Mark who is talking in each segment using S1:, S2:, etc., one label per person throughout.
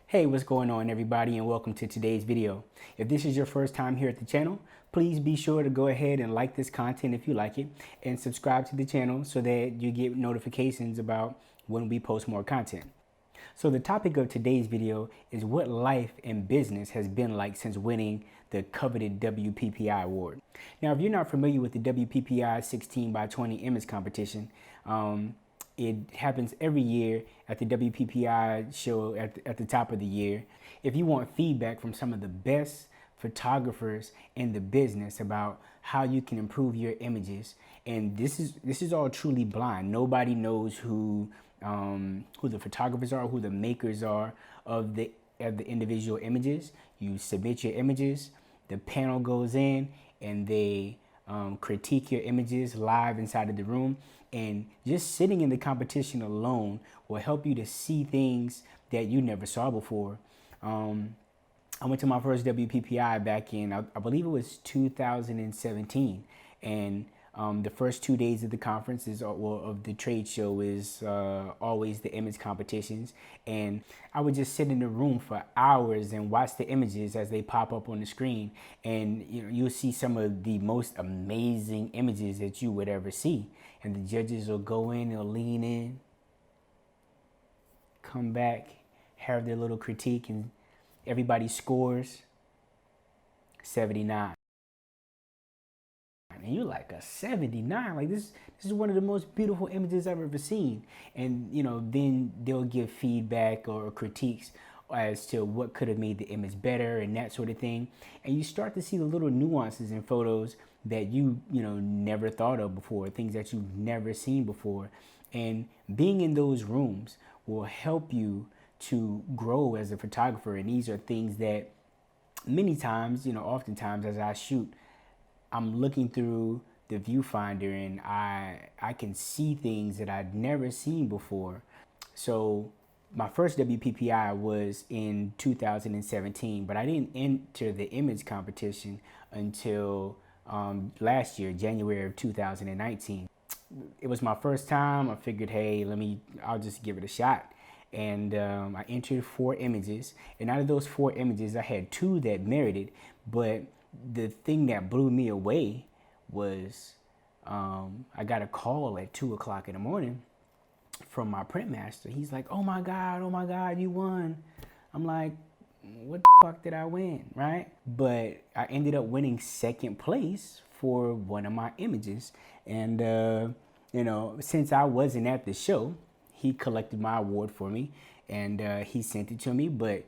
S1: Hey, what's going on everybody, and welcome to today's video. If this is your first time here at the channel, please be sure to go ahead and like this content if you like it, and subscribe to the channel so that you get notifications about when we post more content. So the topic of today's video is what life and business has been like since winning the coveted WPPI award. Now, if you're not familiar with the WPPI 16 by 20 image competition, it happens every year at the WPPI show at the top of the year. If you want feedback from some of the best photographers in the business about how you can improve your images, and this is all truly blind. Nobody knows who the photographers are, who the makers are of the individual images. You submit your images, the panel goes in, and they critique your images live inside of the room. And just sitting in the competition alone will help you to see things that you never saw before. I went to my first WPPI back in, I believe it was 2017. And the first 2 days of the conference of the trade show is always the image competitions. And I would just sit in the room for hours and watch the images as they pop up on the screen. And you'll see some of the most amazing images that you would ever see. And the judges will go in, they'll lean in, come back, have their little critique, and everybody scores 79. And you're like, a 79? Like this is one of the most beautiful images I've ever seen. And then they'll give feedback or critiques as to what could have made the image better and that sort of thing. And you start to see the little nuances in photos that you never thought of before, things that you've never seen before. And being in those rooms will help you to grow as a photographer. And these are things that many times, oftentimes as I shoot, I'm looking through the viewfinder and I can see things that I'd never seen before. So my first WPPI was in 2017, but I didn't enter the image competition until last year, January of 2019. It was my first time. I figured, hey, I'll just give it a shot. And I entered 4 images, and out of those 4 images, I had 2 that merited. But the thing that blew me away was I got a call at 2 o'clock in the morning from my print master. He's like, oh my God, you won. I'm like, what the fuck did I win, right? But I ended up winning 2nd place for one of my images. And, since I wasn't at the show, he collected my award for me, and he sent it to me. But,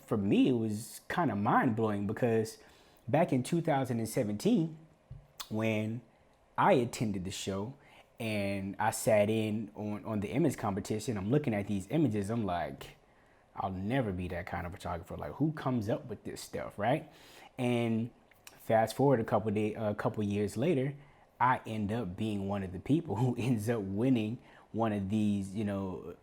S1: for me, it was kind of mind-blowing, because back in 2017, when I attended the show and I sat in on the image competition, I'm looking at these images, I'm like, I'll never be that kind of photographer. Like, who comes up with this stuff, right? And fast forward a couple years later, I end up being one of the people who ends up winning one of these,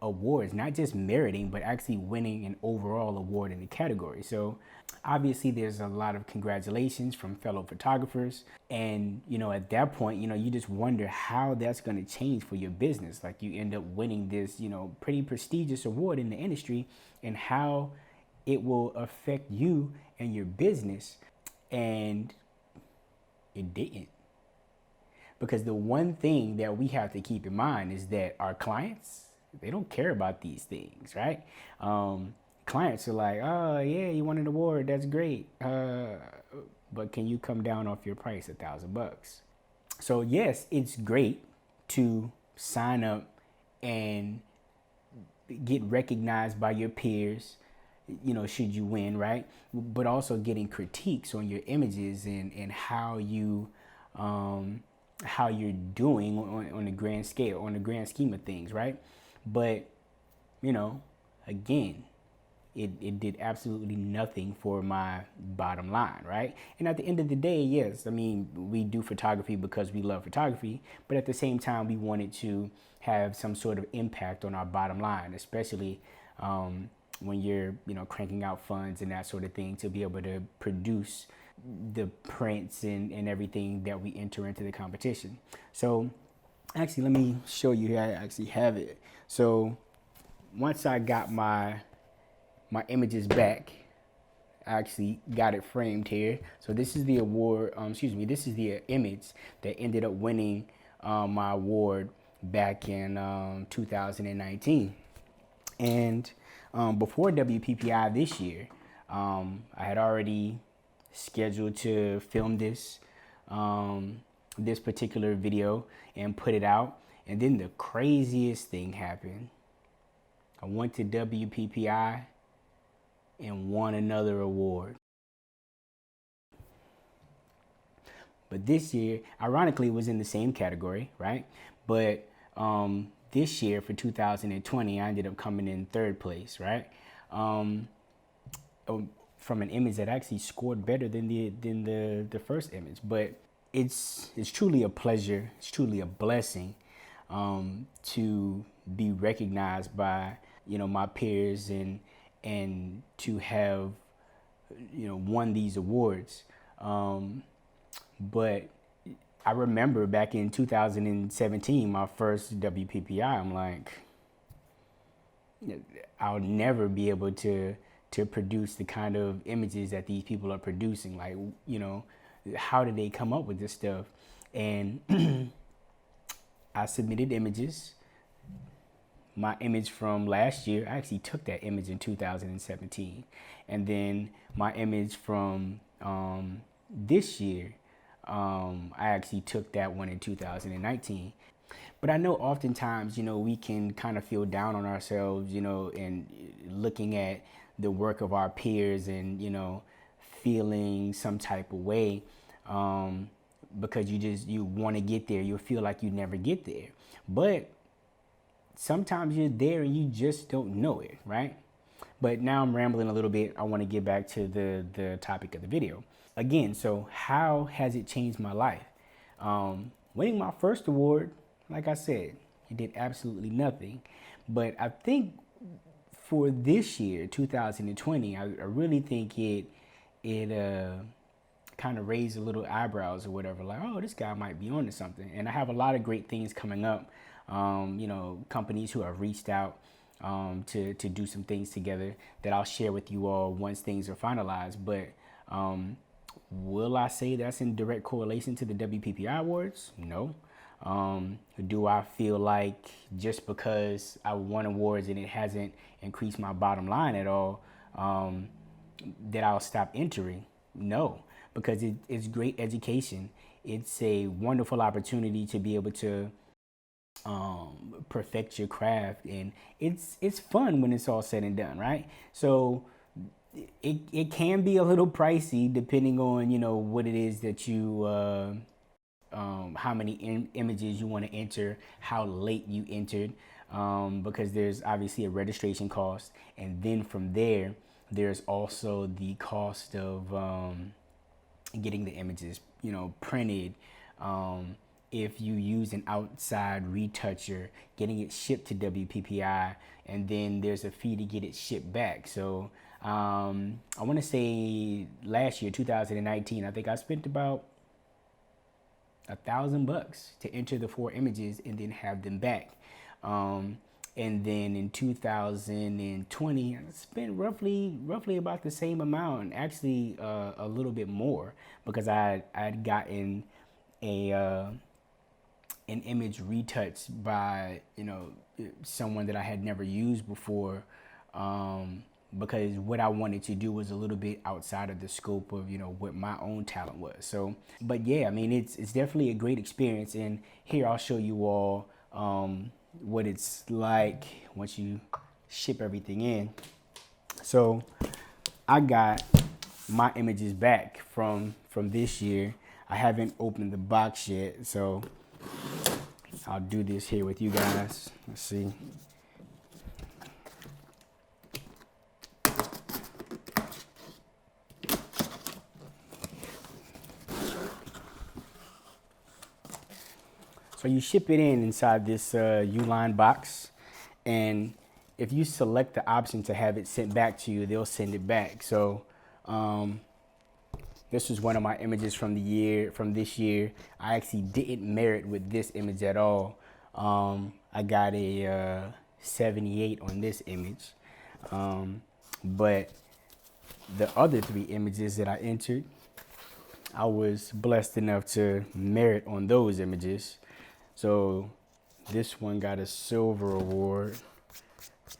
S1: awards, not just meriting, but actually winning an overall award in the category. So obviously there's a lot of congratulations from fellow photographers. And, at that point, you just wonder how that's going to change for your business. Like, you end up winning this, pretty prestigious award in the industry, and how it will affect you and your business. And it didn't. Because the one thing that we have to keep in mind is that our clients, they don't care about these things, right? Clients are like, oh yeah, you won an award, that's great. But can you come down off your price $1,000? So yes, it's great to sign up and get recognized by your peers, should you win, right? But also getting critiques on your images and how you're doing on the grand scale, on the grand scheme of things, right? But, again, it did absolutely nothing for my bottom line, right? And at the end of the day, yes, we do photography because we love photography, but at the same time, we wanted to have some sort of impact on our bottom line, especially when you're, cranking out funds and that sort of thing, to be able to produce the prints and everything that we enter into the competition. So actually, let me show you here. I actually have it. So once I got my my image is back. I actually got it framed here. So this is the award, this is the image that ended up winning my award back in 2019. And before WPPI this year, I had already scheduled to film this particular video and put it out. And then the craziest thing happened. I went to WPPI and won another award. But this year, ironically, it was in the same category, right? But this year for 2020, I ended up coming in third place, right? From an image that actually scored better than the first image. But it's truly a pleasure. It's truly a blessing to be recognized by my peers and to have won these awards. But I remember back in 2017, my first WPPI, I'm like, I'll never be able to produce the kind of images that these people are producing. Like, how did they come up with this stuff? And I submitted images. My image from last year, I actually took that image in 2017. And then my image from this year, I actually took that one in 2019. But I know oftentimes, we can kind of feel down on ourselves, and looking at the work of our peers and, feeling some type of way because you want to get there. You feel like you never get there. But sometimes you're there and you just don't know it, right? But now I'm rambling a little bit. I want to get back to the topic of the video. Again, so how has it changed my life? Winning my first award, like I said, it did absolutely nothing. But I think for this year, 2020, I really think it kind of raised a little eyebrows or whatever, like, oh, this guy might be onto something. And I have a lot of great things coming up. Companies who have reached out to do some things together that I'll share with you all once things are finalized. But will I say that's in direct correlation to the WPPI awards? No. Do I feel like just because I won awards and it hasn't increased my bottom line at all, that I'll stop entering? No, because it's great education. It's a wonderful opportunity to be able to perfect your craft, and it's fun when it's all said and done, right? So it can be a little pricey depending on what it is that you how many images you want to enter, how late you entered, because there's obviously a registration cost, and then from there there's also the cost of getting the images printed, if you use an outside retoucher, getting it shipped to WPPI, and then there's a fee to get it shipped back. So I want to say last year, 2019, I think I spent about $1,000 to enter the 4 images and then have them back. And then in 2020, I spent roughly about the same amount, and actually a little bit more, because I'd gotten an image retouched by someone that I had never used before, because what I wanted to do was a little bit outside of the scope of what my own talent was. So, but yeah, I mean, it's definitely a great experience, and here I'll show you all what it's like once you ship everything in. So I got my images back from this year. I haven't opened the box yet, so I'll do this here with you guys. Let's see. So you ship it in inside this U-line box, and if you select the option to have it sent back to you, they'll send it back. So this was one of my images from this year. I actually didn't merit with this image at all. I got a 78 on this image. But the other 3 images that I entered, I was blessed enough to merit on those images. So this one got a silver award.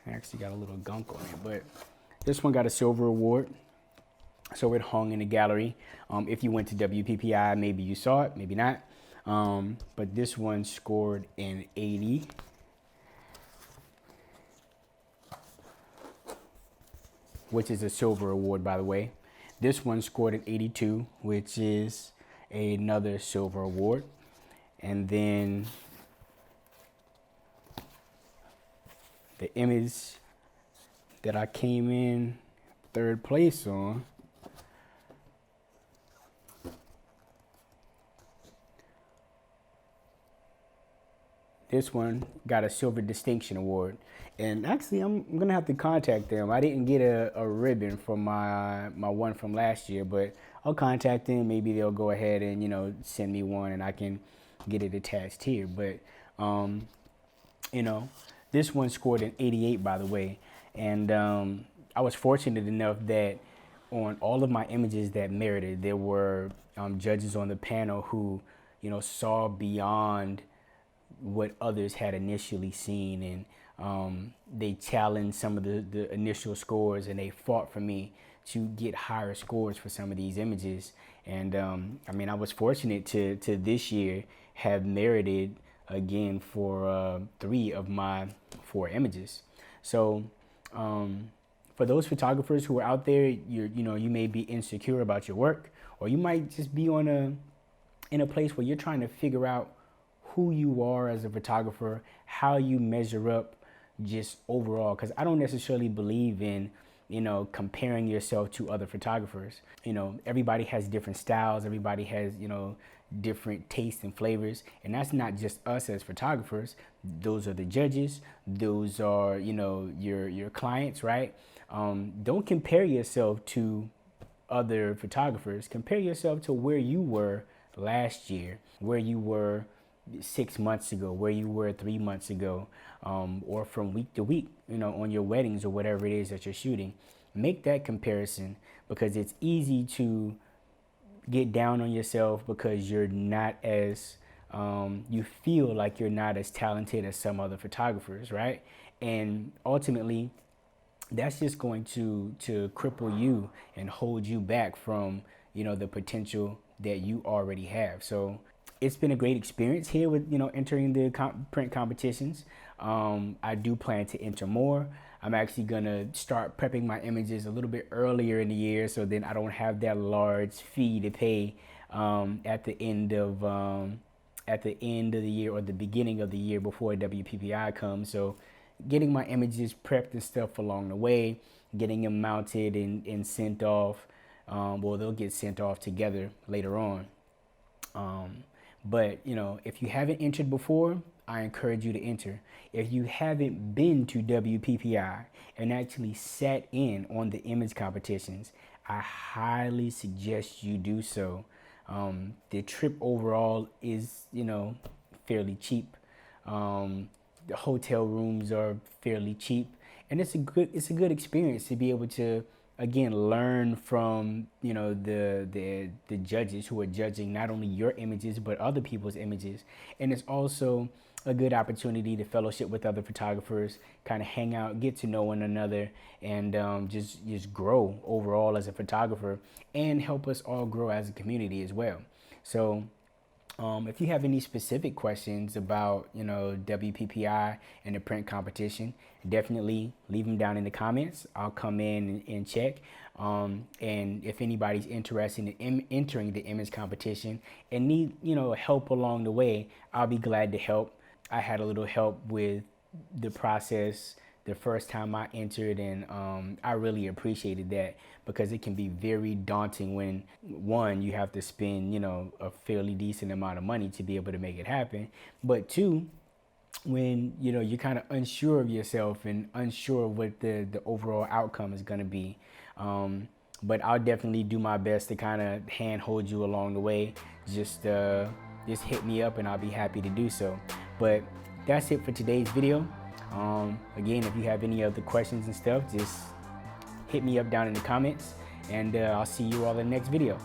S1: I actually got a little gunk on it, but this one got a silver award. So it hung in the gallery. If you went to WPPI, maybe you saw it, maybe not. But this one scored an 80. Which is a silver award, by the way. This one scored an 82, which is another silver award. And then the image that I came in 3rd place on, this one got a silver distinction award. And actually, I'm gonna have to contact them. I didn't get a ribbon for my one from last year, but I'll contact them. Maybe they'll go ahead and, you know, send me one and I can get it attached here. But you know, this one scored an 88, by the way. And I was fortunate enough that on all of my images that merited, there were judges on the panel who, you know, saw beyond what others had initially seen, and they challenged some of the initial scores, and they fought for me to get higher scores for some of these images. And I mean, I was fortunate to this year have merited again for 3 of my 4 images. So for those photographers who are out there, you may be insecure about your work, or you might just be in a place where you're trying to figure out who you are as a photographer, how you measure up just overall. Because I don't necessarily believe in, you know, comparing yourself to other photographers. You know, everybody has different styles, everybody has, you know, different tastes and flavors, and that's not just us as photographers. Those are the judges, those are, you know, your clients, right? Don't compare yourself to other photographers. Compare yourself to where you were last year, where you were 6 months ago, where you were 3 months ago, or from week to week, you know, on your weddings or whatever it is that you're shooting. Make that comparison, because it's easy to get down on yourself because you're not as, you feel like you're not as talented as some other photographers, right? And ultimately, that's just going to cripple you and hold you back from, you know, the potential that you already have. So it's been a great experience here with, you know, entering the print competitions. I do plan to enter more. I'm actually gonna start prepping my images a little bit earlier in the year, so then I don't have that large fee to pay at the end of the year or the beginning of the year before WPPI comes. So getting my images prepped and stuff along the way, getting them mounted and sent off. Well, they'll get sent off together later on. But, you know, if you haven't entered before, I encourage you to enter. If you haven't been to WPPI and actually sat in on the image competitions, I highly suggest you do so. The trip overall is, you know, fairly cheap. The hotel rooms are fairly cheap, and it's a good experience to be able to, again, learn from, you know, the judges who are judging not only your images but other people's images. And it's also a good opportunity to fellowship with other photographers, kind of hang out, get to know one another, and just grow overall as a photographer, and help us all grow as a community as well. So if you have any specific questions about, you know, WPPI and the print competition, definitely leave them down in the comments. I'll come in and check. And if anybody's interested in entering the image competition and need, you know, help along the way, I'll be glad to help. I had a little help with the process the first time I entered, and I really appreciated that, because it can be very daunting when, one, you have to spend, you know, a fairly decent amount of money to be able to make it happen, but two, when, you know, you're kind of unsure of yourself and unsure of what the overall outcome is going to be. But I'll definitely do my best to kind of handhold you along the way. Just hit me up and I'll be happy to do so. But that's it for today's video. Again, if you have any other questions and stuff, just hit me up down in the comments, and I'll see you all in the next video.